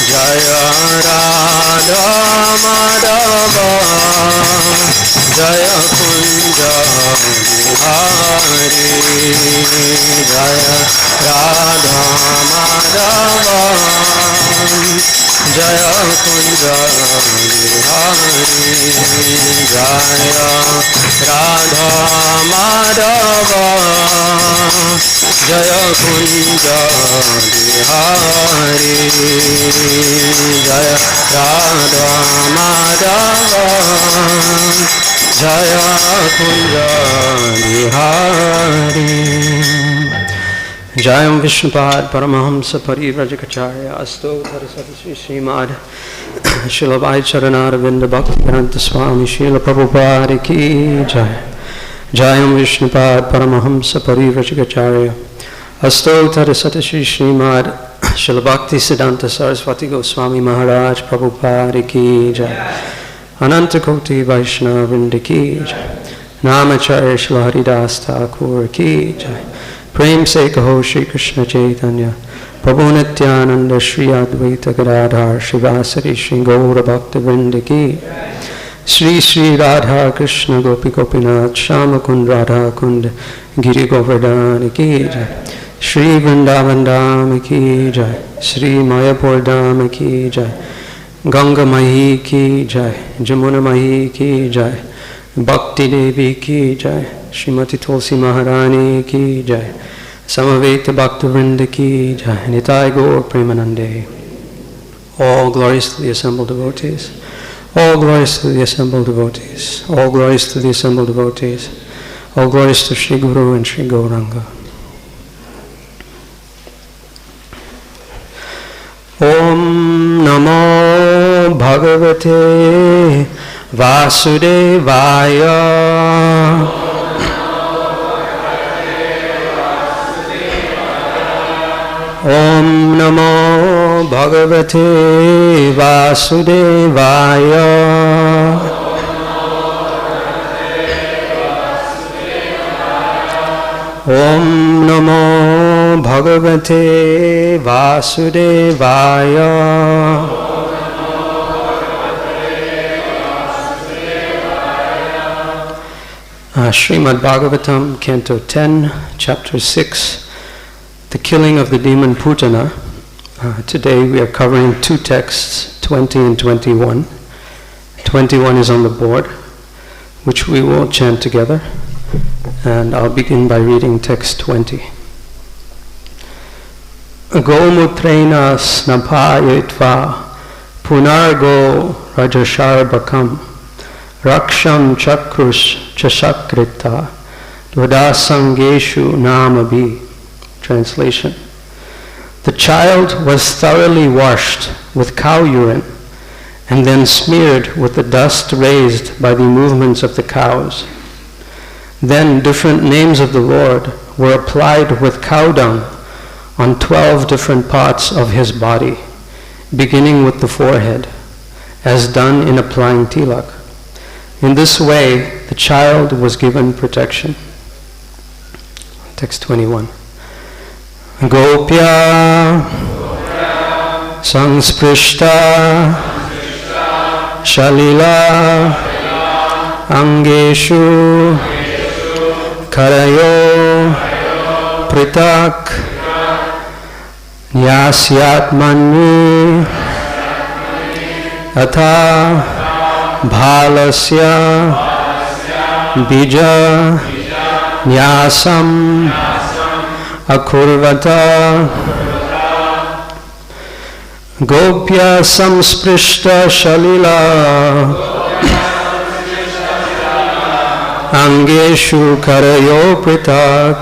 Jaya Radha Madhava Jaya Kunja Bihari Jaya Radha Madhava Jaya Kunja Bihari Jaya Radha Madhava Jaya Kunja Bihari Jaya Radha Madhava Jaya Kunja Bihari Jayam Vishnupad Paramahamsa Parivrajacharya Asto Saraswati Srimad Srila Vaicharanaravindra Bhaktivedanta Swami Srila Prabhupada Ki Jai Jayam Vishnupad Paramahamsa Parivrajacharya Asto Saraswati Srimad Srila Bhaktisiddhanta Saraswati Goswami Maharaj Prabhupada Ki Jai Ananta Koti Vaishnava Vrinda Ki Jai Namacharya Srila Haridas Thakur Ki Jai Prem Se Kaho Shri Krishna Chaitanya Prabhu Nityananda Shri Advaita Gadadhar Shivasari Shri Gaura Bhakta Vrinda Ki Shri Shri Radha Krishna Gopi Gopinath Shama Kund Radha Kund Giri Govardhani Ki Jai Shri Vrindavan Dham Ki Jai Shri Mayapur Dham Ki Jai Ganga Mahi Ki Jai Jamuna Mahi Ki Jai Bhakti Devi Ki Jai Srimati Tulsi Maharani Ki Jai Samaveta Bhakta Vrinda Ki Jai Nitai Gaur Premanande. All glories to the assembled devotees. All glories to the assembled devotees. All glories to the assembled devotees. All glories to Sri Guru and Sri Gauranga. Om Namo Bhagavate Vasudevaya. Om Namo Bhagavate Vasudevaya. Om Namo Bhagavate Vasudevaya. Srimad Bhagavatam, Canto 10, Chapter 6, The Killing of the Demon Putana. Today we are covering two texts, 20 and 21. 21 is on the board, which we will chant together. And I'll begin by reading text 20. Gomutrena snapayitva punargo rajasharbakam raksham chakrus chasakrita dvadasangeshu namabi. Translation. The child was thoroughly washed with cow urine and then smeared with the dust raised by the movements of the cows. Then different names of the Lord were applied with cow dung on 12 different parts of his body, beginning with the forehead, as done in applying tilak. In this way, the child was given protection. Text 21. Gopya Sangsprishta Shalila Angeshu Karayo Pritak Nyasyatmani Atha Bhalasya Bija Nyasam Akurvata Gopya Samsprishta Shalila Angeshu Karayo Pritak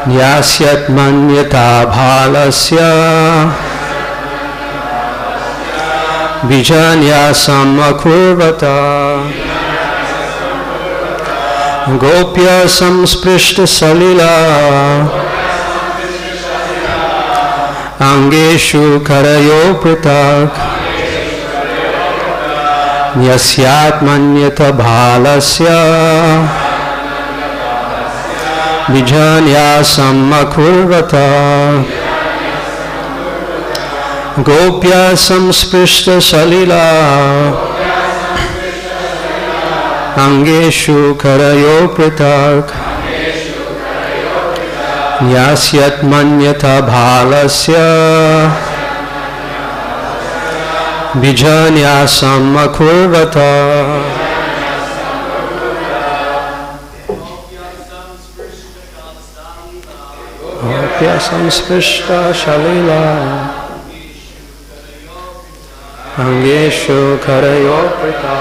Yasyat Manyata Bhalasya Bijanyasam Akurvata Gopya Samsprishta Salila Angeshu Karayo Pritak Yasyat Manyata Bhalasya Bijanyasam akurvata Gopya samsprishta salila Angeshu karayo pritak Yasyat manyata bhalasya Bijanyasam akurvata Gopya samsprishta salila Angeshu karayoprita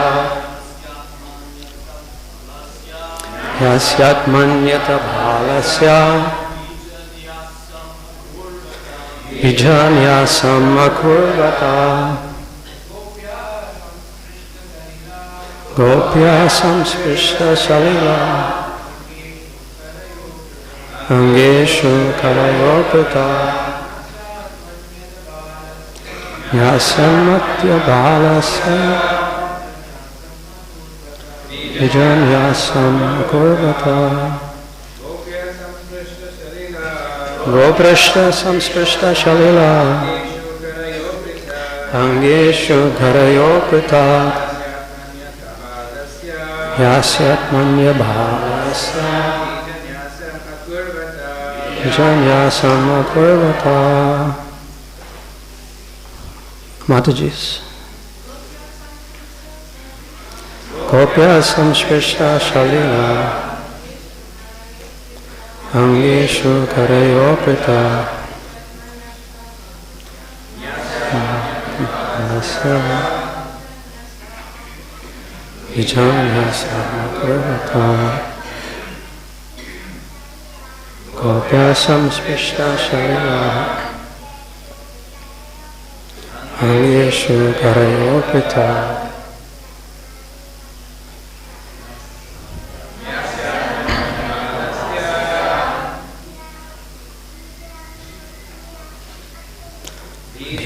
Yasyat manyata bhalasya Vijanyasam akurvata Gopya samsprishta salila Angeshu karayoprita Yasamatya balasya Vijanyasam kurvata Goprashta samsprishta shalila Angeshu gharayoprita Yasyat manya balasya Vijanyasam kurvata Matajis. Gopya samsprishta shalila Angeshu karayoprita Vijanyasam kurvata Gopya samsprishta shalila Angeshu karayoprita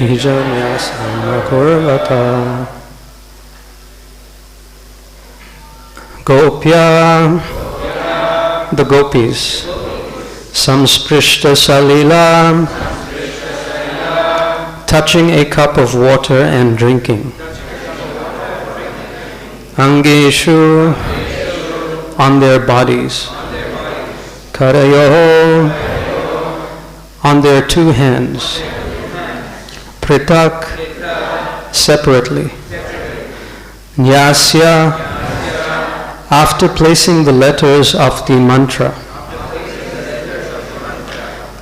Vijanyasam kurvata Gopya, the gopis, samsprishta salila, touching a cup of water and drinking. Angeshu, on their bodies. Karayoho, on their two hands. Pritak, separately. Nyasya, after placing the letters of the mantra.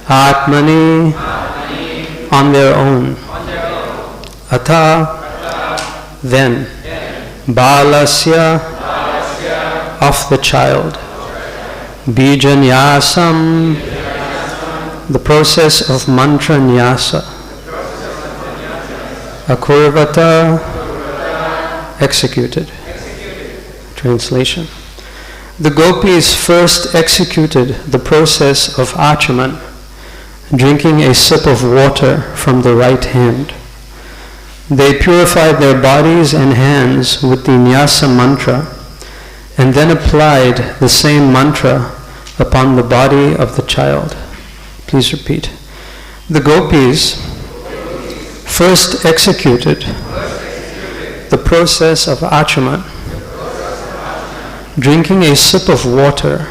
Atmani, on their own. Atha, then. Balasya, of the child. Bijanyasam, the process of mantra nyasa. Akurvata, executed. Translation. The gopis first executed the process of achaman, drinking a sip of water from the right hand. They purified their bodies and hands with the nyasa mantra and then applied the same mantra upon the body of the child. Please repeat. The gopis first executed the process of achaman, drinking a sip of water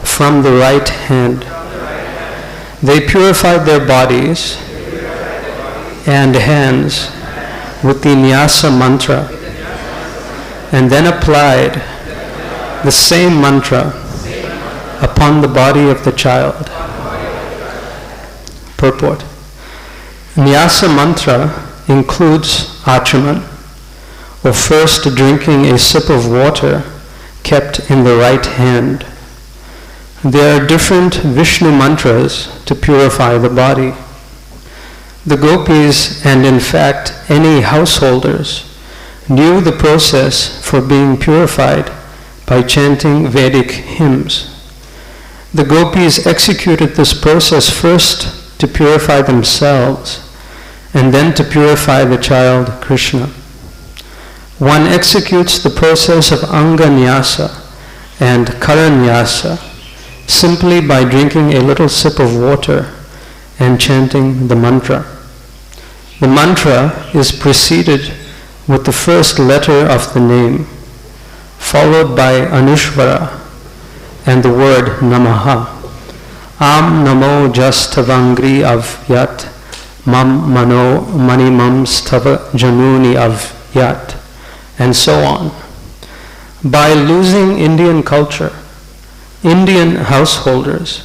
from the right hand. They purified their bodies and hands with the nyasa mantra and then applied the same mantra upon the body of the child. Purport. Nyasa mantra includes achaman, or first drinking a sip of water kept in the right hand. There are different Vishnu mantras to purify the body. The gopis, and in fact any householders, knew the process for being purified by chanting Vedic hymns. The gopis executed this process first to purify themselves and then to purify the child Krishna. One executes the process of Anga Nyasa and Kara Nyasa simply by drinking a little sip of water and chanting the mantra. The mantra is preceded with the first letter of the name, followed by Anushvara and the word Namaha. Am Namo Jastavangri Avyat Mam Mano Mani Mam Stava Januni Avyat, and so on. By losing Indian culture, Indian householders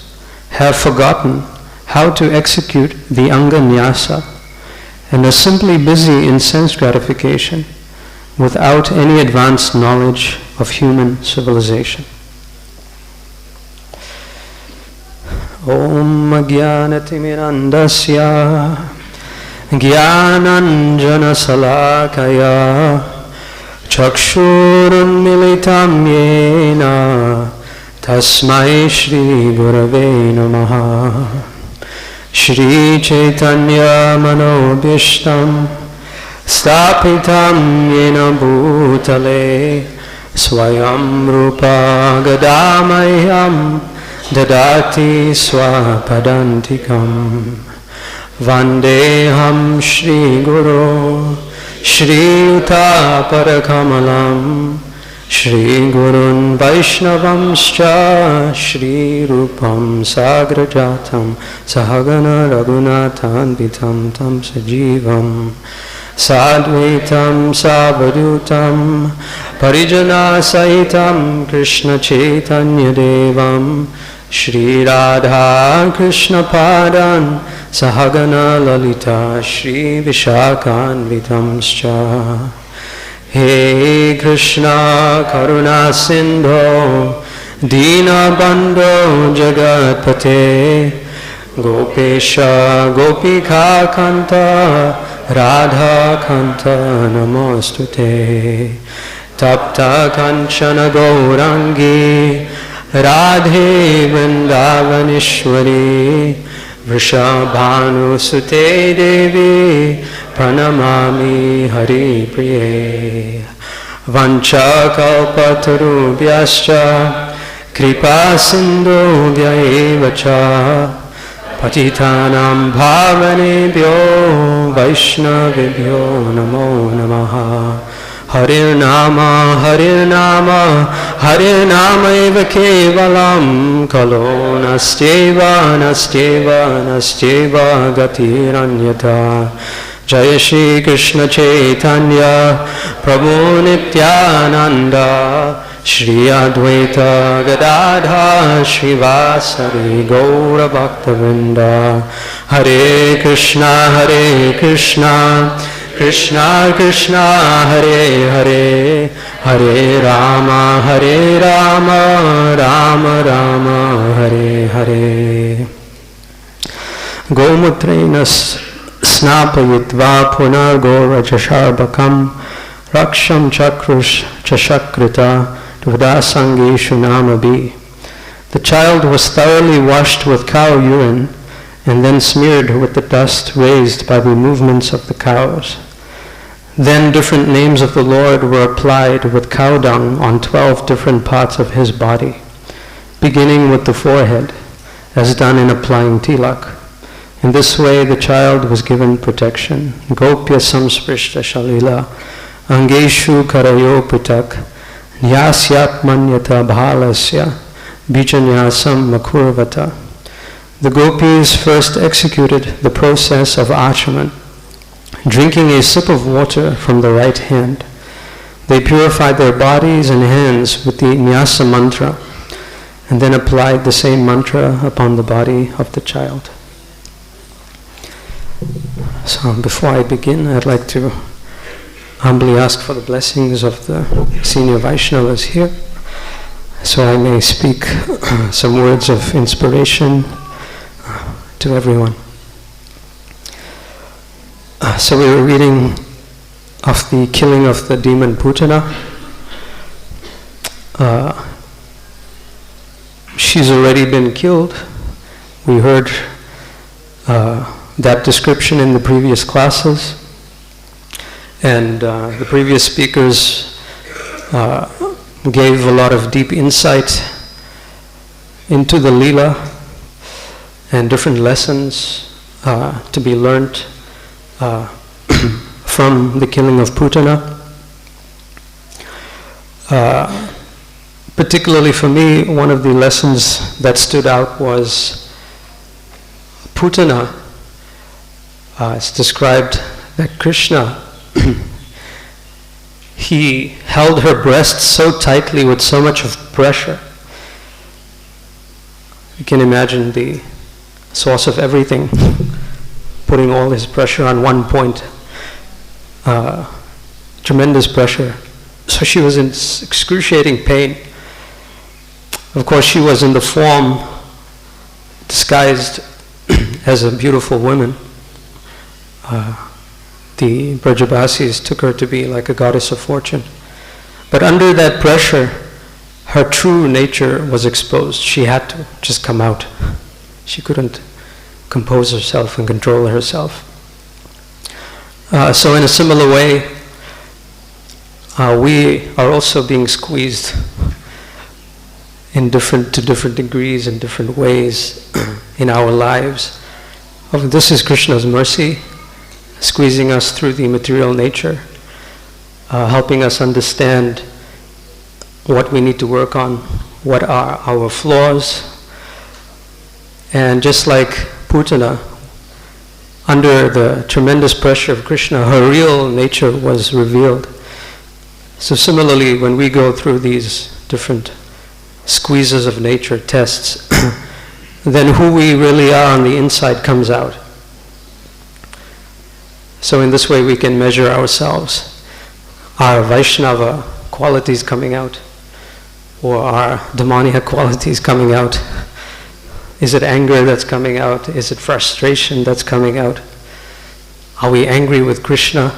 have forgotten how to execute the Anga Nyasa and are simply busy in sense gratification without any advanced knowledge of human civilization. Om Jnanatimirandasya Jnananjana Salakaya Chakshurunmilitam Yena Tasmai Shri Gurave Namaha. Shri Chaitanya Manobhishtam Stapitam Yena Bhutale Swayam Rupa Gadamayam Dadati Swapadantikam. Vandeham Shri Guru Shri Yuta Parakamalam Shri Gurun Vaishnavamscha Shri Rupam Sagrajatam Sahagana Raghunathan Vitam Tam Sajivam Sadvaitam Savadutam Parijana Sahitam Krishna Chaitanya Devam Shri Radha Krishna Padan Sahagana Lalita Shri Vishakhan Vitamscha. He Krishna Karuna Sindho Dina Bandho Jagatpate Gopesha Gopika Kanta Radha Kanta Namostute. Tapta Kanchana Gaurangi Radhe Vrindavanishwari Vrishabhanu Sute Devi Pranamami Hari Priye. Vancha Kalpatarubhyascha Kripa Sindhubhya Evacha Patitanam Bhavanebhyo Vaishnavibhyo Namo Namaha. Harir Nama Harir Nama Harir Nama Eva Kevalam Kalo Nastyeva Nastyeva Nastyeva Gatiranyata. Jai Shri Krishna Chaitanya Prabhu Nityananda Shri Advaita Gadadha Shivasari Gaura Bhaktavinda. Hare Krishna Krishna Krishna Hare Hare Hare Rama Rama Rama Hare Hare. Gomutrena Snapayitva Punar Gora Chasharbakam Raksham Chakrush Chashakrita Dvadasangeshu Namabi. The child was thoroughly washed with cow urine and then smeared with the dust raised by the movements of the cows. Then different names of the Lord were applied with cow dung on 12 different parts of his body, beginning with the forehead, as done in applying tilak. In this way the child was given protection. Gopya samsprishta shalila angeshu karayo putak nyasyat manyata bhalasya bijanyasam makurvata. The gopis first executed the process of achaman, drinking a sip of water from the right hand. They purified their bodies and hands with the nyasa mantra and then applied the same mantra upon the body of the child. So before I begin, I'd like to humbly ask for the blessings of the senior Vaishnavas here, so I may speak some words of inspiration to everyone. So we were reading of the killing of the demon Putana. She's already been killed. We heard that description in the previous classes, and the previous speakers gave a lot of deep insight into the Leela and different lessons to be learnt from the killing of Putana. Particularly for me, one of the lessons that stood out was Putana. It's described that Krishna, he held her breast so tightly with so much of pressure. You can imagine the source of everything, putting all his pressure on one point. Tremendous pressure. So she was in excruciating pain. Of course, she was in the form disguised as a beautiful woman. The Brajabasis took her to be like a goddess of fortune. But under that pressure, her true nature was exposed. She had to just come out. She couldn't compose herself and control herself. So in a similar way, we are also being squeezed to different degrees, in different ways in our lives. This is Krishna's mercy, squeezing us through the material nature, helping us understand what we need to work on, what are our flaws. And just like Putana, under the tremendous pressure of Krishna, her real nature was revealed. So similarly, when we go through these different squeezes of nature, tests, then who we really are on the inside comes out. So in this way we can measure ourselves, our Vaishnava qualities coming out, or our demoniac qualities coming out. Is it anger that's coming out? Is it frustration that's coming out? Are we angry with Krishna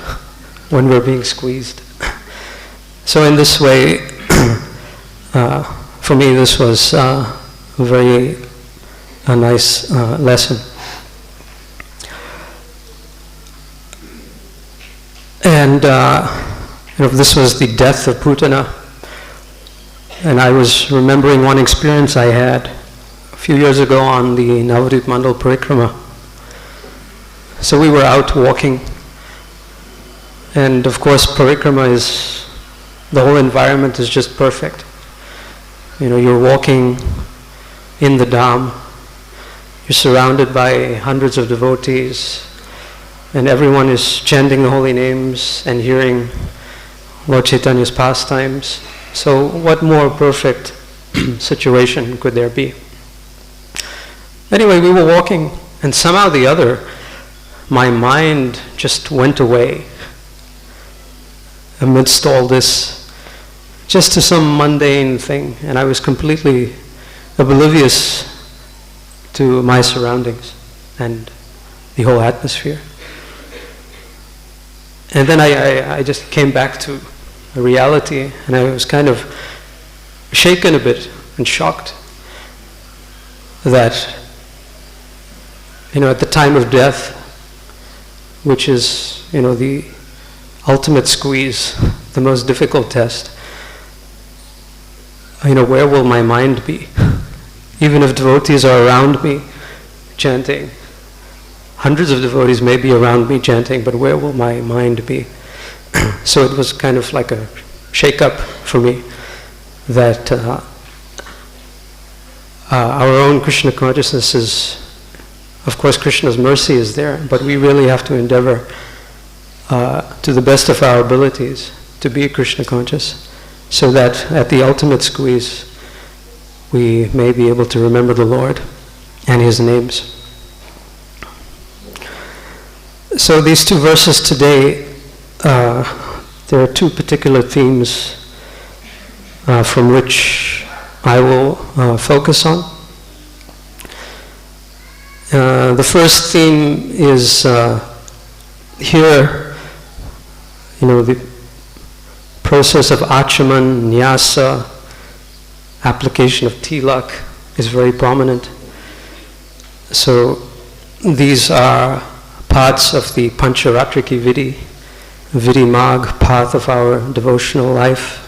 when we're being squeezed? So in this way, for me this was a nice lesson. And this was the death of Putana. And I was remembering one experience I had a few years ago on the Navadvip Mandal Parikrama. So we were out walking, and of course Parikrama is, the whole environment is just perfect. You're walking in the Dham, you're surrounded by hundreds of devotees, and everyone is chanting the holy names and hearing Lord Chaitanya's pastimes. So what more perfect situation could there be? Anyway, we were walking, and somehow or the other, my mind just went away amidst all this, just to some mundane thing, and I was completely oblivious to my surroundings and the whole atmosphere. And then I just came back to reality, and I was kind of shaken a bit and shocked that, at the time of death, which is, the ultimate squeeze, the most difficult test, where will my mind be? Even if devotees are around me chanting, hundreds of devotees may be around me chanting, but where will my mind be? So it was kind of like a shake-up for me that our own Krishna consciousness is, of course Krishna's mercy is there, but we really have to endeavor to the best of our abilities to be Krishna conscious, so that at the ultimate squeeze we may be able to remember the Lord and His names. So these two verses today, there are two particular themes from which I will focus on. The first theme is here, the process of achaman, nyasa, application of tilak is very prominent. So these are parts of the Pancharatriki Vidhi Mag, path of our devotional life.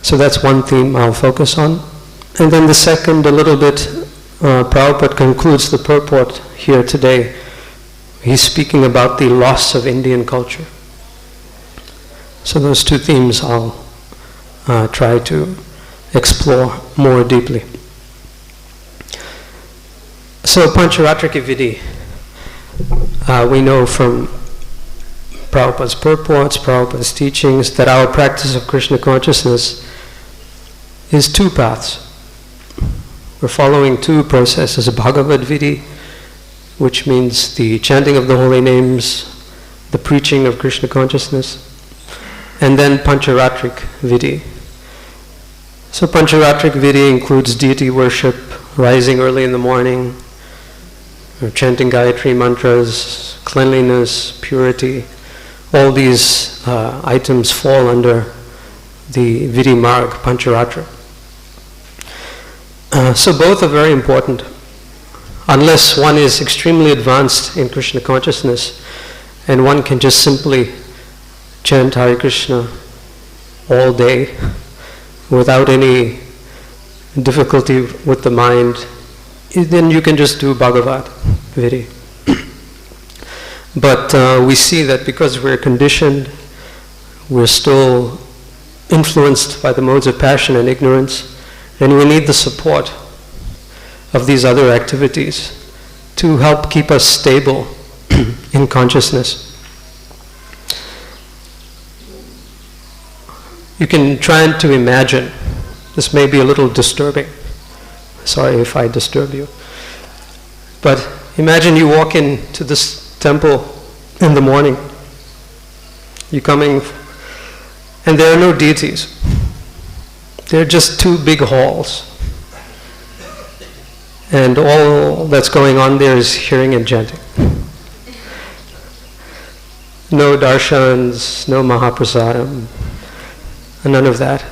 So that's one theme I'll focus on. And then the second, a little bit, Prabhupada concludes the purport here today. He's speaking about the loss of Indian culture. So those two themes I'll try to explore more deeply. So Pancharatrika Vidhi, we know from Prabhupada's purports, Prabhupada's teachings, that our practice of Krishna consciousness is two paths. We're following two processes: Bhagavad Vidhi, which means the chanting of the holy names, the preaching of Krishna consciousness, and then Pancharatrik Vidhi. So Pancharatrik Vidhi includes deity worship, rising early in the morning, chanting Gayatri mantras, cleanliness, purity. All these items fall under the Vidhi Marg, Pancharatra. So both are very important. Unless one is extremely advanced in Krishna consciousness and one can just simply chant Hare Krishna all day without any difficulty with the mind, then you can just do Bhagavad Vidhi. But we see that because we're conditioned, we're still influenced by the modes of passion and ignorance, and we need the support of these other activities to help keep us stable in consciousness. You can try to imagine, this may be a little disturbing, sorry if I disturb you, but imagine you walk into this temple in the morning, you're coming, and there are no deities. They're just two big halls. And all that's going on there is hearing and chanting. No darshans, no mahaprasadam, none of that.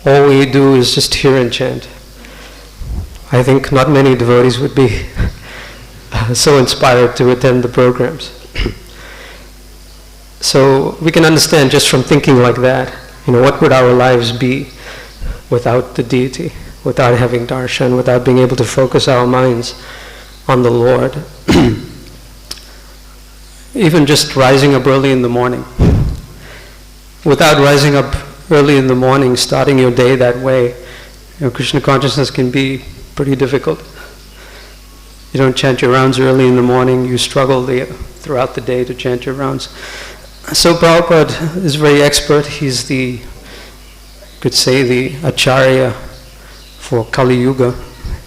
All we do is just hear and chant. I think not many devotees would be so inspired to attend the programs. So we can understand just from thinking like that, what would our lives be without the deity, without having darshan, without being able to focus our minds on the Lord. Even just rising up early in the morning. Without rising up early in the morning, starting your day that way, Krishna consciousness can be pretty difficult. You don't chant your rounds early in the morning, you struggle throughout the day to chant your rounds. So Prabhupada is very expert. He's the Acharya for Kali-Yuga,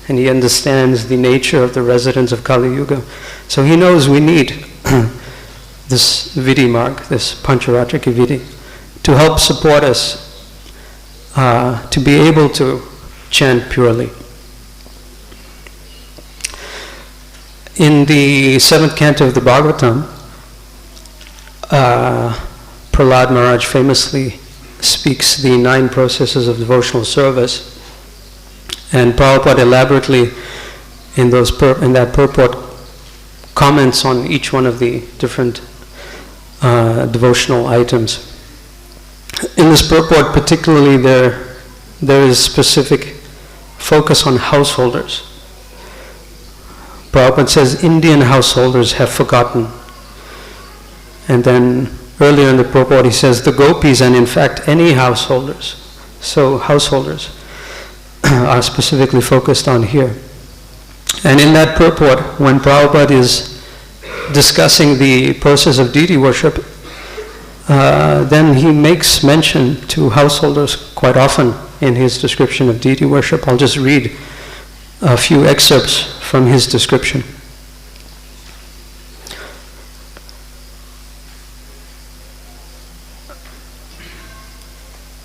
and he understands the nature of the residents of Kali-Yuga. So he knows we need this Vidhi Marg, this Pancharatrika Vidhi, to help support us to be able to chant purely. In the 7th canto of the Bhagavatam, Prahlad Maharaj famously speaks the 9 processes of devotional service, and Prabhupada elaborately in that purport comments on each one of the different devotional items. In this purport particularly there is specific focus on householders. Prabhupada says Indian householders have forgotten. And then earlier in the purport he says the gopis, and in fact any householders. So householders are specifically focused on here. And in that purport, when Prabhupada is discussing the process of deity worship, then he makes mention to householders quite often in his description of deity worship. I'll just read a few excerpts from his description.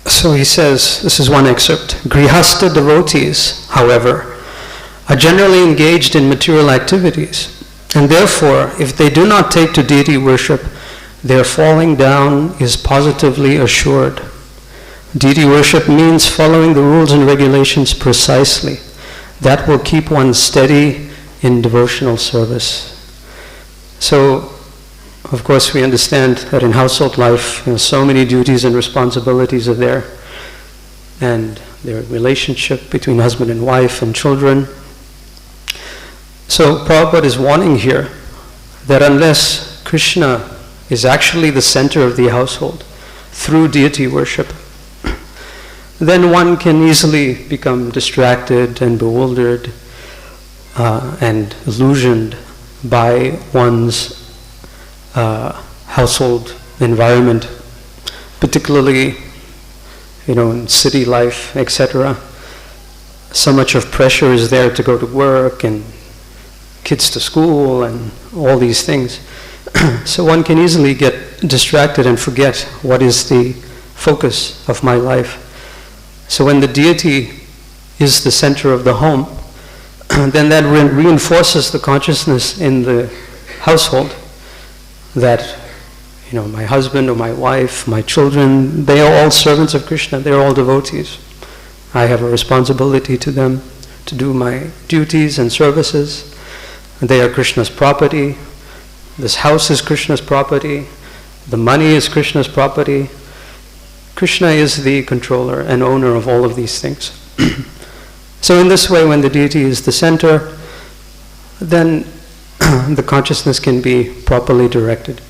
So he says, this is one excerpt, Grihastha devotees, however, are generally engaged in material activities, and therefore, if they do not take to deity worship, their falling down is positively assured. Deity worship means following the rules and regulations precisely. That will keep one steady in devotional service. So, of course, we understand that in household life, so many duties and responsibilities are there, and their relationship between husband and wife and children. So Prabhupada is warning here that unless Krishna is actually the center of the household through deity worship, then one can easily become distracted and bewildered and illusioned by one's household environment, particularly, in city life, etc. So much of pressure is there to go to work and kids to school and all these things. So one can easily get distracted and forget what is the focus of my life. So when the deity is the center of the home, then that reinforces the consciousness in the household that, my husband or my wife, my children, they are all servants of Krishna, they are all devotees. I have a responsibility to them to do my duties and services. They are Krishna's property. This house is Krishna's property. The money is Krishna's property. Krishna is the controller and owner of all of these things. So in this way, when the deity is the center, then the consciousness can be properly directed.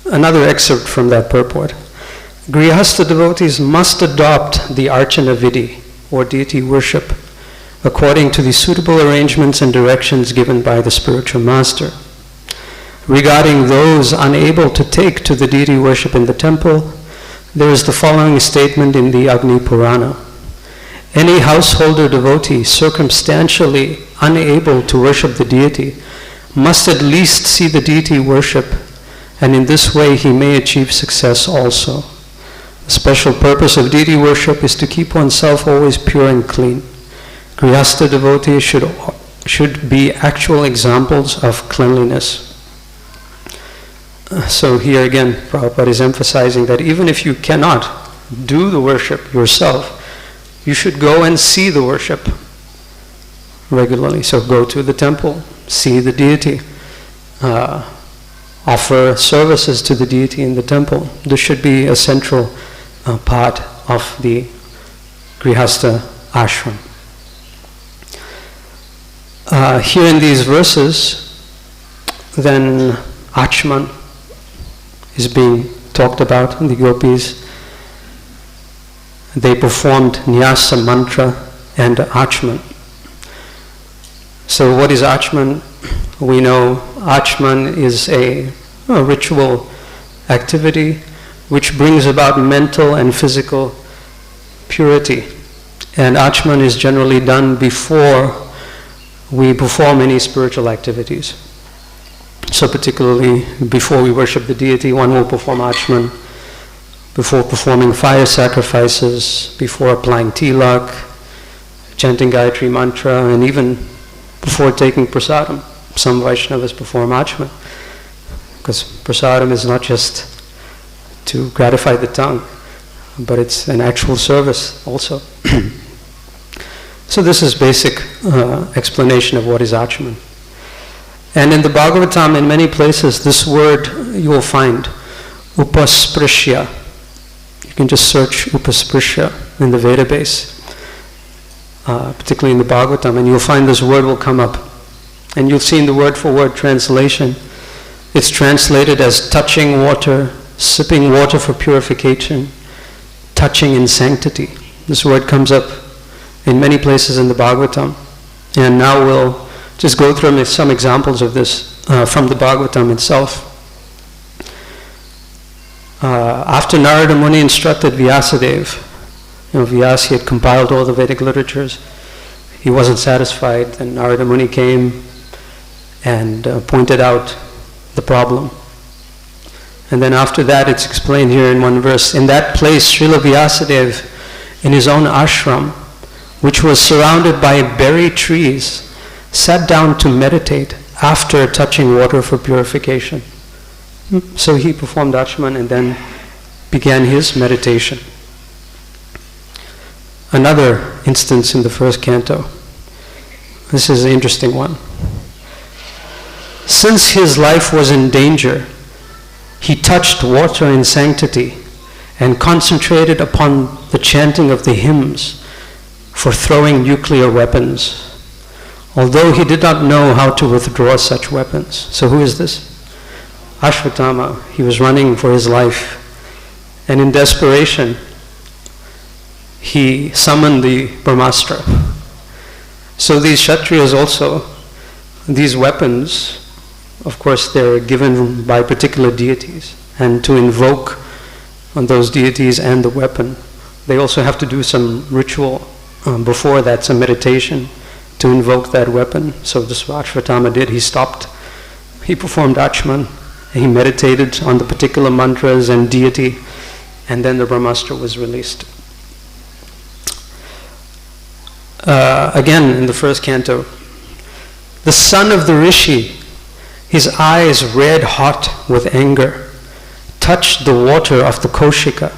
Another excerpt from that purport. Grihastha devotees must adopt the Archana Vidhi, or deity worship, according to the suitable arrangements and directions given by the spiritual master. Regarding those unable to take to the deity worship in the temple, there is the following statement in the Agni Purana. Any householder devotee circumstantially unable to worship the deity must at least see the deity worship, and in this way he may achieve success also. The special purpose of deity worship is to keep oneself always pure and clean. Grihastha devotees should be actual examples of cleanliness. So here again, Prabhupada is emphasizing that even if you cannot do the worship yourself, you should go and see the worship regularly. So go to the temple, see the deity, offer services to the deity in the temple. This should be a central part of the Grihastha ashram. Here in these verses, then Achman is being talked about, the gopis. They performed Nyasa mantra and Achman. So what is Achman? We know Achman is a ritual activity which brings about mental and physical purity. And Achman is generally done before we perform any spiritual activities. So particularly before we worship the deity, one will perform Achman, before performing fire sacrifices, before applying tilak, chanting Gayatri mantra, and even before taking prasadam. Some Vaishnavas perform Achman, because prasadam is not just to gratify the tongue, but it's an actual service also. So this is basic explanation of what is Achman. And in the Bhagavatam, in many places, this word you will find, upasprishya. You can just search upasprishya in the Veda base, particularly in the Bhagavatam, and you'll find this word will come up. And you'll see in the word-for-word translation, it's translated as touching water, sipping water for purification, touching in sanctity. This word comes up in many places in the Bhagavatam. And now we'll just go through some examples of this from the Bhagavatam itself. After Narada Muni instructed Vyasadeva, Vyasa had compiled all the Vedic literatures. He wasn't satisfied, and Narada Muni came and pointed out the problem. And then after that, it's explained here in one verse. In that place, Srila Vyasadeva, in his own ashram, which was surrounded by berry trees, sat down to meditate after touching water for purification. So he performed Achman and then began his meditation. Another instance in the first canto. This is an interesting one. Since his life was in danger, he touched water in sanctity and concentrated upon the chanting of the hymns for throwing nuclear weapons, although he did not know how to withdraw such weapons. So who is this? Ashvatthama. He was running for his life, and in desperation he summoned the Brahmastra. So these Kshatriyas also, these weapons, of course they're given by particular deities, and to invoke on those deities and the weapon, they also have to do some ritual before that, some meditation to invoke that weapon. So this is what Ashvatthama did. He stopped, he performed Achman, he meditated on the particular mantras and deity, and then the Brahmastra was released. Again in the first canto, the son of the rishi, his eyes red hot with anger, touched the water of the Kaushika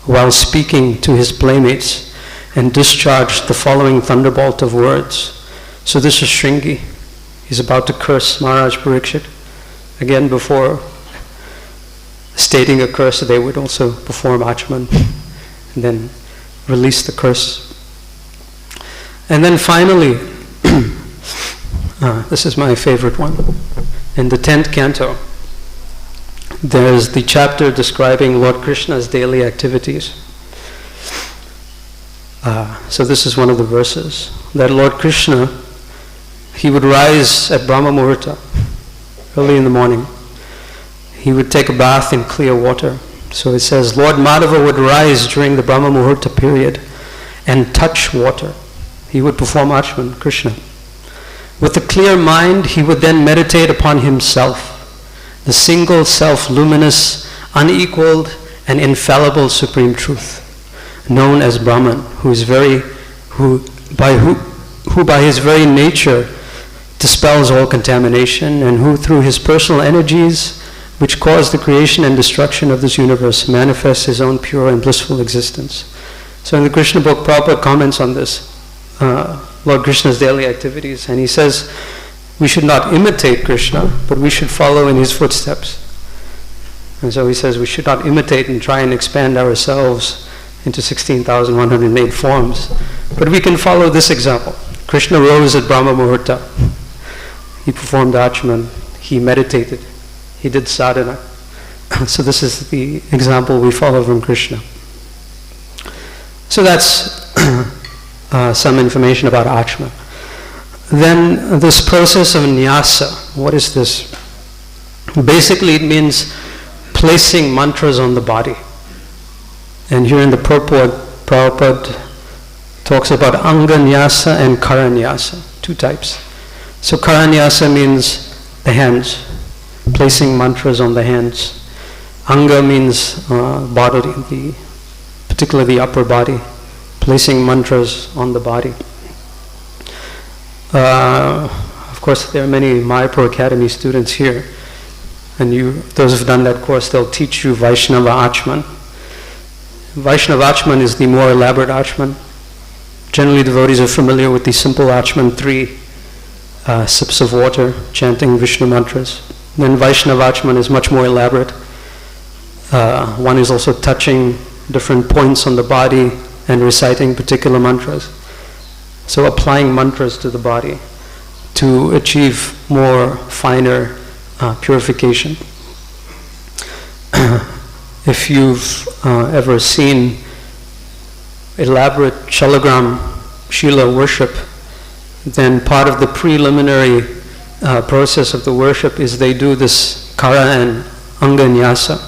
while speaking to his playmates and discharged the following thunderbolt of words. So this is Shringi. He's about to curse Maharaj Parikshit. Again, before stating a curse, they would also perform Achman and then release the curse. And then finally, this is my favorite one. In the 10th canto, there's the chapter describing Lord Krishna's daily activities. So this is one of the verses, that Lord Krishna, he would rise at Brahma Muhurta, early in the morning. He would take a bath in clear water. So it says, Lord Madhava would rise during the Brahma Muhurta period and touch water. He would perform Achman, Krishna. With a clear mind, he would then meditate upon himself, the single self-luminous, unequaled and infallible supreme truth, known as Brahman, who by his very nature dispels all contamination, and who through his personal energies, which cause the creation and destruction of this universe, manifests his own pure and blissful existence. So in the Krishna book, Prabhupada comments on this, Lord Krishna's daily activities, and he says we should not imitate Krishna, but we should follow in his footsteps. And so he says we should not imitate and try and expand ourselves into 16,108 forms, but we can follow this example. Krishna rose at Brahma Muhurta. He performed Achman. He meditated. He did sadhana. So this is the example we follow from Krishna. So that's some information about Achman. Then this process of nyasa, what is this? Basically it means placing mantras on the body. And here in the purport, Prabhupada talks about anga nyasa and kara nyasa, two types. So kara nyasa means the hands, placing mantras on the hands. Anga means bodily, particularly the upper body, placing mantras on the body. Of course, there are many Mayapur Academy students here, and those who have done that course, they'll teach you Vaishnava Achman. Vaishnava Achman is the more elaborate Achman. Generally, devotees are familiar with the simple Achman, 3 sips of water, chanting Vishnu mantras. Then Vaishnava Achman is much more elaborate. One is also touching different points on the body and reciting particular mantras. So applying mantras to the body to achieve more finer purification. If you've ever seen elaborate Shalagram Shila worship, then part of the preliminary process of the worship is they do this kara and anga nyasa.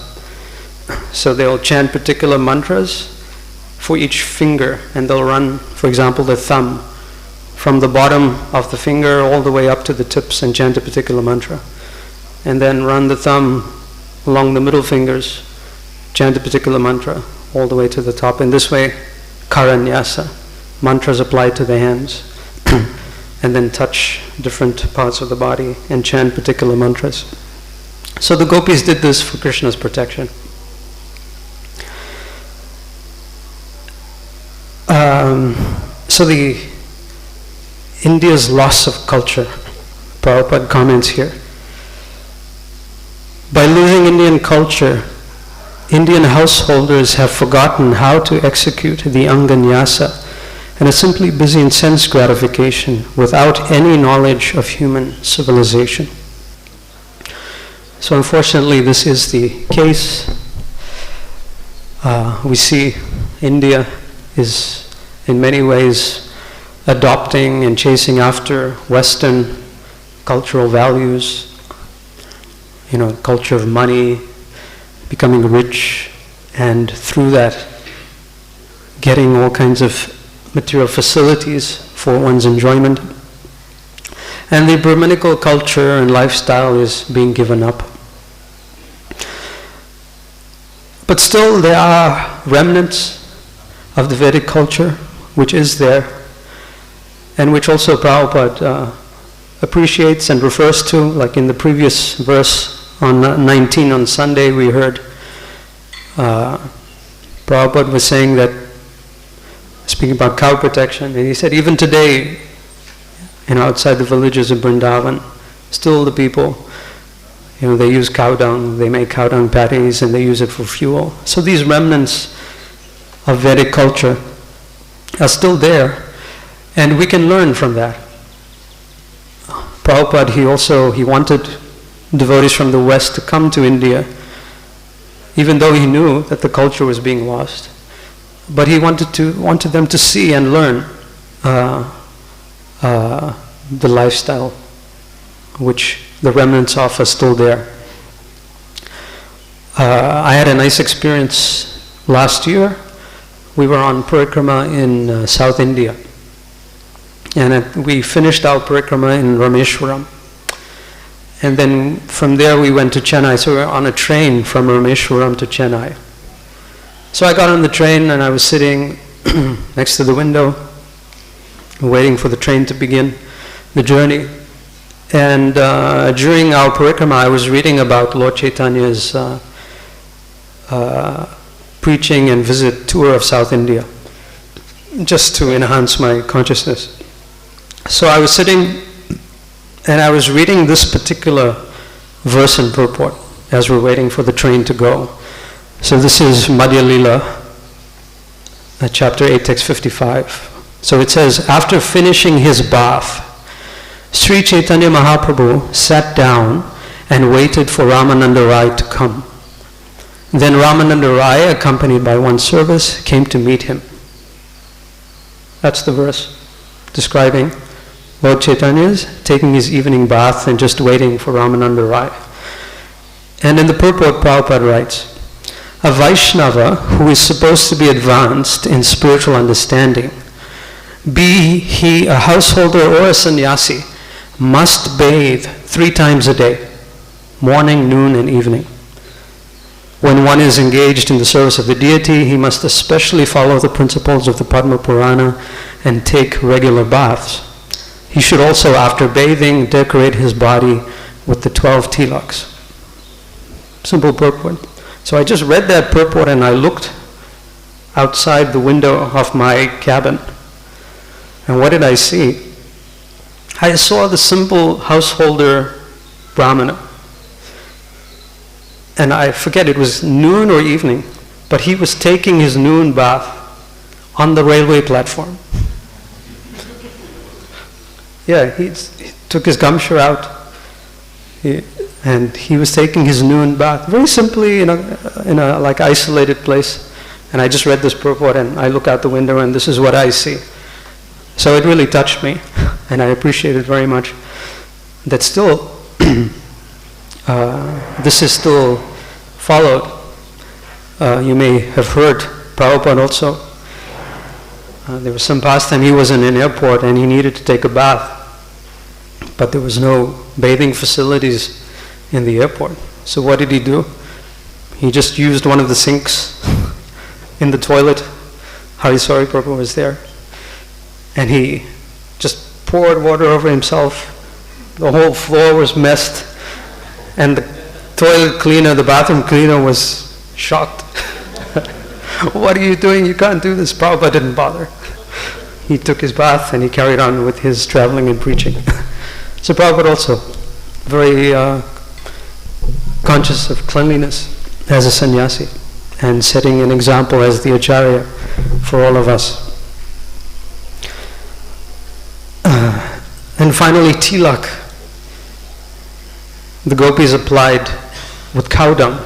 So they'll chant particular mantras for each finger, and they'll run, for example, the thumb from the bottom of the finger all the way up to the tips and chant a particular mantra. And then run the thumb along the middle fingers, chant a particular mantra all the way to the top. In this way, karanyasa, mantras applied to the hands, and then touch different parts of the body and chant particular mantras. So the gopis did this for Krishna's protection. So the India's loss of culture, Prabhupada comments here. By losing Indian culture, Indian householders have forgotten how to execute the Anganyasa and are simply busy in sense gratification without any knowledge of human civilization. So unfortunately, this is the case. We see India is in many ways adopting and chasing after Western cultural values, culture of money, becoming rich, and through that getting all kinds of material facilities for one's enjoyment. And the Brahminical culture and lifestyle is being given up. But still there are remnants of the Vedic culture which is there, and which also Prabhupada appreciates and refers to. Like in the previous verse on 19 on Sunday, we heard Prabhupada was saying that, speaking about cow protection, and he said even today, outside the villages of Vrindavan, still the people, they use cow dung, they make cow dung patties, and they use it for fuel. So these remnants of Vedic culture are still there, and we can learn from that. Prabhupada, he wanted devotees from the West to come to India, even though he knew that the culture was being lost. But he wanted them to see and learn the lifestyle which the remnants of are still there. I had a nice experience last year. We were on parikrama in South India, and we finished our parikrama in Rameshwaram, and then from there we went to Chennai. So we were on a train from Rameshwaram to Chennai. So I got on the train and I was sitting next to the window, waiting for the train to begin the journey. And during our parikrama, I was reading about Lord Chaitanya's preaching and visit tour of South India, just to enhance my consciousness. So I was sitting and I was reading this particular verse and purport as we're waiting for the train to go. So this is Madhya Lila, chapter 8, text 55. So it says, after finishing his bath, Sri Chaitanya Mahaprabhu sat down and waited for Ramananda Rai to come. Then Ramananda Rai, accompanied by one servant, came to meet him. That's the verse describing Lord Chaitanya's taking his evening bath and just waiting for Ramananda Rai. And in the purport, Prabhupada writes, a Vaishnava who is supposed to be advanced in spiritual understanding, be he a householder or a sannyasi, must bathe 3 times a day, morning, noon, and evening. When one is engaged in the service of the deity, he must especially follow the principles of the Padma Purana and take regular baths. He should also, after bathing, decorate his body with the 12 tilaks. Simple purport. So I just read that purport and I looked outside the window of my cabin. And what did I see? I saw the simple householder Brahmana. And I forget, it was noon or evening, but he was taking his noon bath on the railway platform. Yeah, he took his gamsha out. And he was taking his noon bath very simply in a like isolated place. And I just read this purport and I look out the window and this is what I see. So it really touched me, and I appreciate it very much. That still, this is still followed. You may have heard Prabhupada also. There was some past time he was in an airport and he needed to take a bath, but there was no bathing facilities in the airport. So what did he do? He just used one of the sinks in the toilet. Hariswari Prabhu was there. And he just poured water over himself. The whole floor was messed. And the toilet cleaner, the bathroom cleaner was shocked. What are you doing? You can't do this. Prabhupada didn't bother. He took his bath and he carried on with his traveling and preaching. So Prabhupada also very conscious of cleanliness as a sannyasi. and setting an example as the Acharya for all of us. And finally, tilak. The gopis applied with cow dung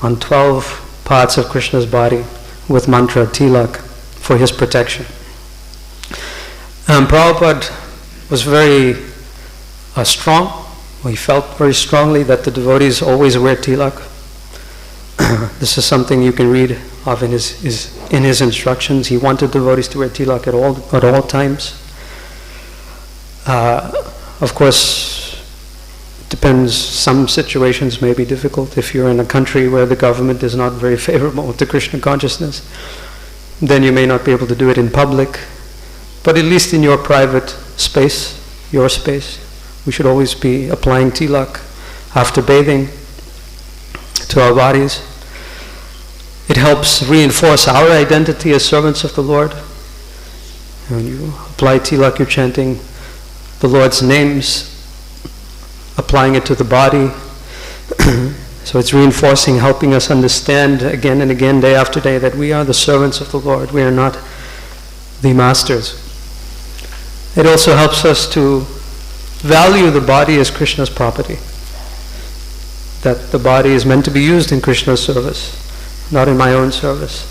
on 12 parts of Krishna's body with mantra tilak for his protection. Prabhupada was very strong. He felt very strongly that the devotees always wear tilak. This is something you can read of in his instructions. He wanted devotees to wear tilak at all times. Of course, it depends. Some situations may be difficult. If you're in a country where the government is not very favorable to Krishna consciousness, then you may not be able to do it in public. But at least in your private space, your space, we should always be applying tilak after bathing to our bodies. It helps reinforce our identity as servants of the Lord. When you apply tilak, you're chanting the Lord's names, applying it to the body. So it's reinforcing, helping us understand again and again, day after day, that we are the servants of the Lord. We are not the masters. It also helps us to value the body as Krishna's property. That the body is meant to be used in Krishna's service, not in my own service.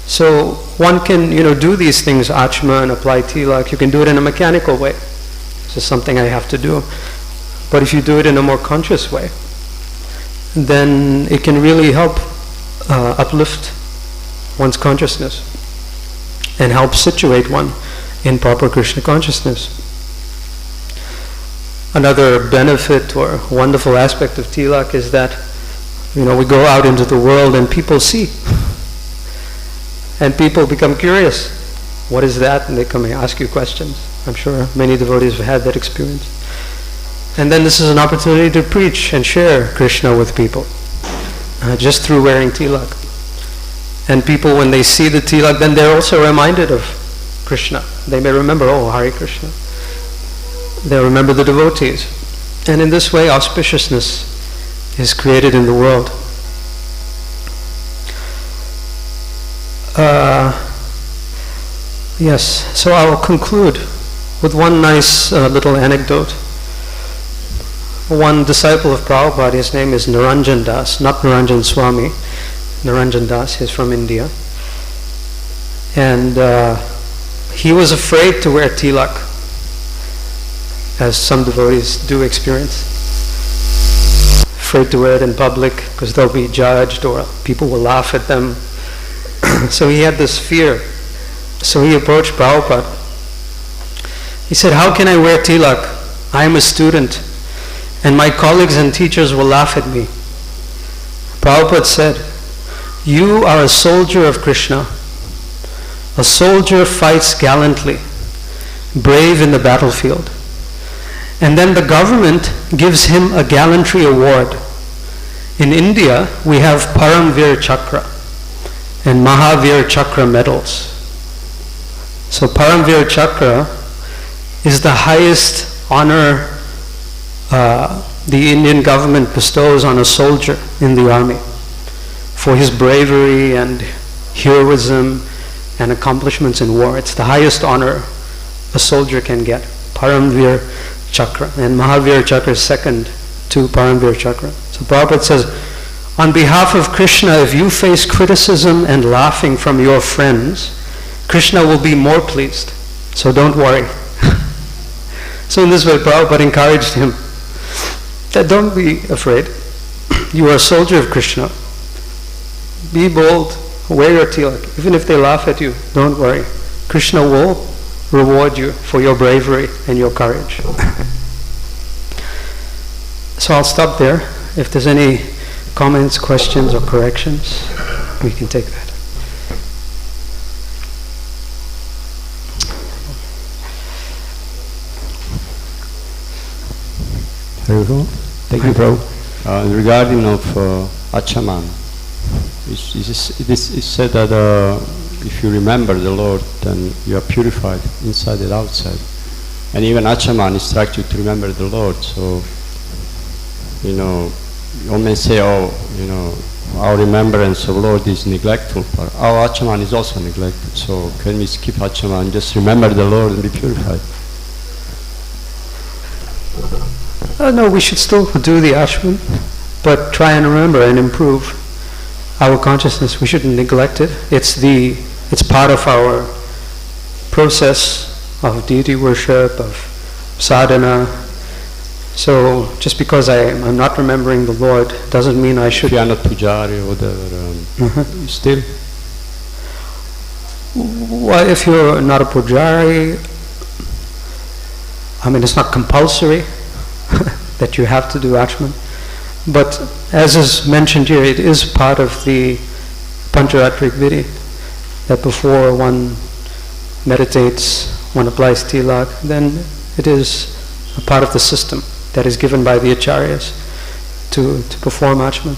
So one can, do these things, achma, and apply tilak. You can do it in a mechanical way. This is something I have to do. But if you do it in a more conscious way, then it can really help uplift one's consciousness and help situate one in proper Krishna consciousness. Another benefit or wonderful aspect of tilak is that, we go out into the world and people see. And people become curious. What is that? And they come and ask you questions. I'm sure many devotees have had that experience. And then this is an opportunity to preach and share Krishna with people, just through wearing tilak. And people, when they see the tilak, then they're also reminded of Krishna. They may remember, oh, Hare Krishna. They'll remember the devotees. And in this way, auspiciousness is created in the world. Yes, so I'll conclude with one nice little anecdote. One disciple of Prabhupada, his name is Niranjan Das, not Niranjan Swami. Niranjan Das, he's from India. And he was afraid to wear tilak, as some devotees do experience. Afraid to wear it in public because they'll be judged or people will laugh at them. So he had this fear. So he approached Prabhupada. He said, how can I wear tilak? I am a student and my colleagues and teachers will laugh at me. Prabhupada said, you are a soldier of Krishna. A soldier fights gallantly, brave in the battlefield. And then the government gives him a gallantry award. In India, we have Paramvir Chakra and Mahavir Chakra medals. So Paramvir Chakra is the highest honor the Indian government bestows on a soldier in the army for his bravery and heroism and accomplishments in war. It's the highest honor a soldier can get, Paramvir Chakra. And Mahavir Chakra is second to Paramvir Chakra. So Prabhupada says, on behalf of Krishna, if you face criticism and laughing from your friends, Krishna will be more pleased. So don't worry. So in this way, Prabhupada encouraged him that don't be afraid. You are a soldier of Krishna. Be bold. Wear your tilak. Even if they laugh at you, don't worry. Krishna will reward you for your bravery and your courage. So I'll stop there. If there's any comments, questions, or corrections, we can take that. Thank you, Prabhu. Regarding of Achaman, it's said that if you remember the Lord, then you are purified inside and outside. And even Achaman instructs you to remember the Lord. So, one may say, our remembrance of Lord is neglectful, but our Achaman is also neglected. So can we skip Achaman, just remember the Lord and be purified? No, we should still do the ashram, but try and remember and improve our consciousness. We shouldn't neglect it. It's part of our process of deity worship, of sadhana. So just because I'm not remembering the Lord doesn't mean I should. If you are not pujari or whatever, still. Well, if you're not a pujari, I mean, it's not compulsory that you have to do achman. But as is mentioned here, it is part of the Pancharatrik Vidhi, that before one meditates, one applies tilak, then it is a part of the system that is given by the acharyas to perform achman.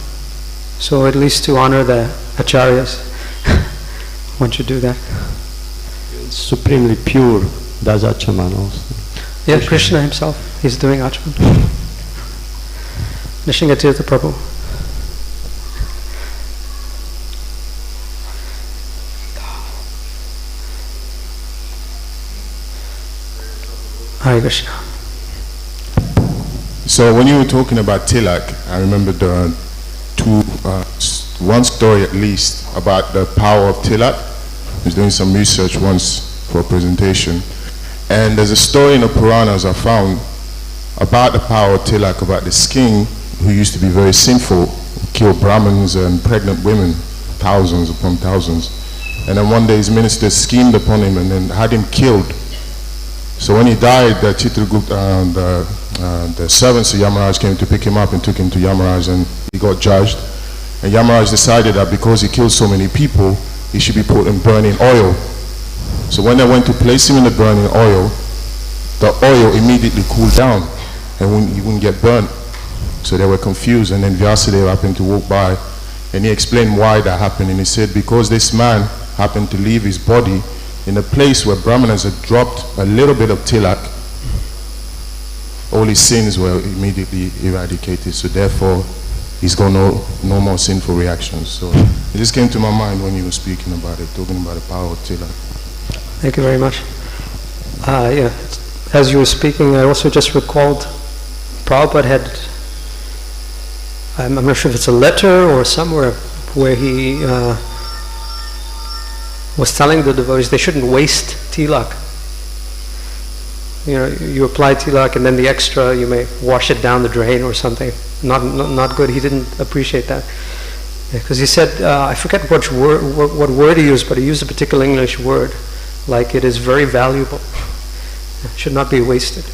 So at least to honor the acharyas, one should do that. Supremely pure does achaman also. Yeah, Krishna himself, he's doing achman. Nishingatirtha Prabhu. Hare Krishna. So when you were talking about tilak, I remembered one story at least about the power of tilak. I was doing some research once for a presentation, and there's a story in the Puranas I found about the power of tilak, about this king who used to be very sinful, killed Brahmins and pregnant women, thousands upon thousands. And then one day his ministers schemed upon him and then had him killed. So when he died, the the servants of Yamaraj came to pick him up and took him to Yamaraj, and he got judged. And Yamaraj decided that because he killed so many people, he should be put in burning oil. So when they went to place him in the burning oil, the oil immediately cooled down and he wouldn't get burnt. So they were confused, and then Vyasadeva happened to walk by, and he explained why that happened. And he said, because this man happened to leave his body in a place where Brahmanas had dropped a little bit of tilak, all his sins were immediately eradicated. So therefore, he's got no more sinful reactions. So it just came to my mind when you were speaking about it, talking about the power of tilak. Thank you very much. Yeah, as you were speaking, I also just recalled Prabhupada had, I'm not sure if it's a letter or somewhere, where he was telling the devotees they shouldn't waste tilak. You know, you apply tilak and then the extra you may wash it down the drain or something. Not good. He didn't appreciate that, because he said, I forget what word he used, but he used a particular English word, like it is very valuable. It should not be wasted.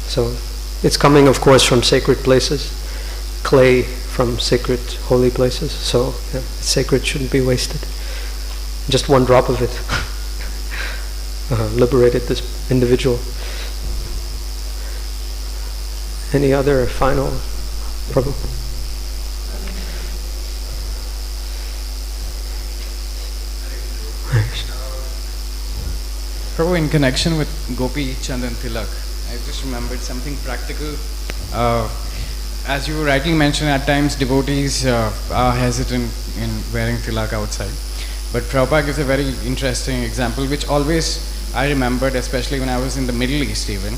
So it's coming, of course, from sacred places, clay from sacred holy places. So yeah, it's sacred, shouldn't be wasted. Just one drop of it liberated this individual. Any other final problem? Prabhu, in connection with Gopi Chandan Tilak, I just remembered something practical. As you rightly mentioned, at times devotees are hesitant in wearing tilak outside. But Prabhupada gives a very interesting example, which always I remembered, especially when I was in the Middle East even.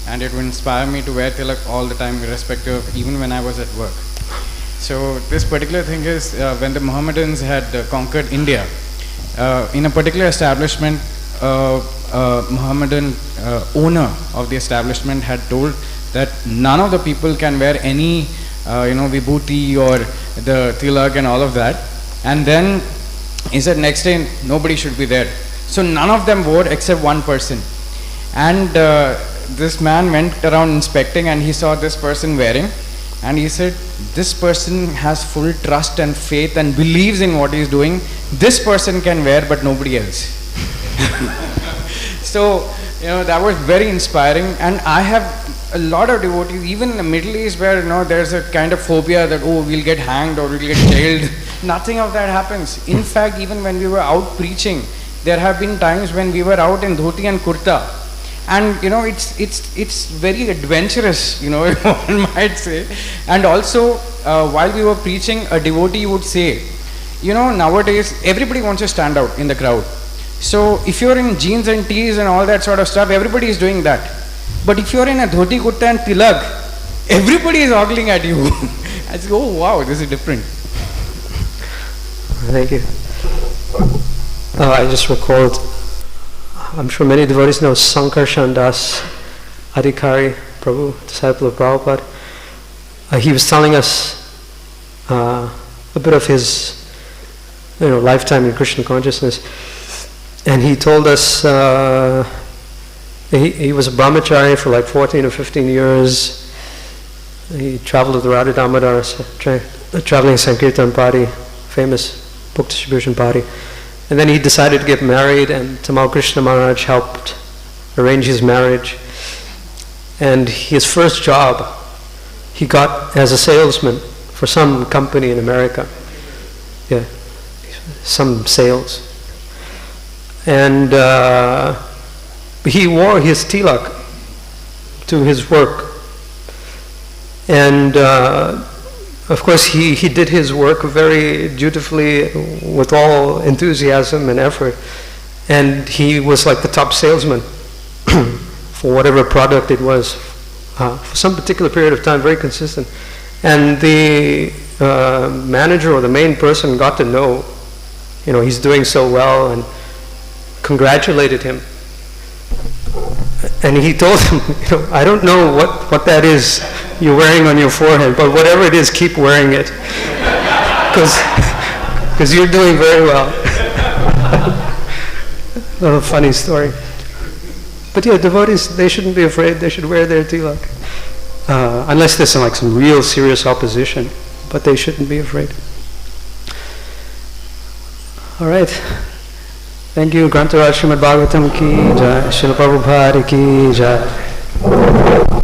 And it would inspire me to wear tilak all the time, irrespective of even when I was at work. So this particular thing is when the Mohammedans had conquered India, in a particular establishment, Mohammedan owner of the establishment had told that none of the people can wear any vibhuti or the tilak and all of that. And then he said next day nobody should be there. So none of them wore except one person. And this man went around inspecting and he saw this person wearing, and he said, this person has full trust and faith and believes in what he is doing. This person can wear but nobody else. So that was very inspiring. And I have a lot of devotees even in the Middle East where there's a kind of phobia that we'll get hanged or we'll get jailed. Nothing of that happens. In fact, even when we were out preaching, there have been times when we were out in dhoti and kurta. And it's very adventurous, one might say. And also, while we were preaching, a devotee would say, nowadays everybody wants to stand out in the crowd. So if you're in jeans and tees and all that sort of stuff, everybody is doing that. But if you're in a dhoti kurta and tilak, everybody is ogling at you. I say, oh wow, this is different. Thank you. I just recalled, I'm sure many devotees know Sankarshan Das Adhikari Prabhu, disciple of Prabhupada. He was telling us a bit of his lifetime in Krishna consciousness. And he told us he was a brahmachari for like 14 or 15 years. He traveled with the Radha Damodar, traveling Sankirtan party, famous book distribution party. And then he decided to get married, and Tamal Krishna Maharaj helped arrange his marriage. And his first job he got as a salesman for some company in America. Yeah, some sales. And he wore his tilak to his work. And of course he did his work very dutifully with all enthusiasm and effort. And he was like the top salesman for whatever product it was, for some particular period of time, very consistent. And the manager or the main person got to know, he's doing so well, and congratulated him. And he told him, I don't know what that is you're wearing on your forehead, but whatever it is, keep wearing it, because you're doing very well. A funny story. But yeah, devotees, they shouldn't be afraid. They should wear their tilak, unless there's some real serious opposition. But they shouldn't be afraid. All right. Thank you. Grantaraj Srimad Bhagavatam ki jai. Srila Prabhupada ki jai.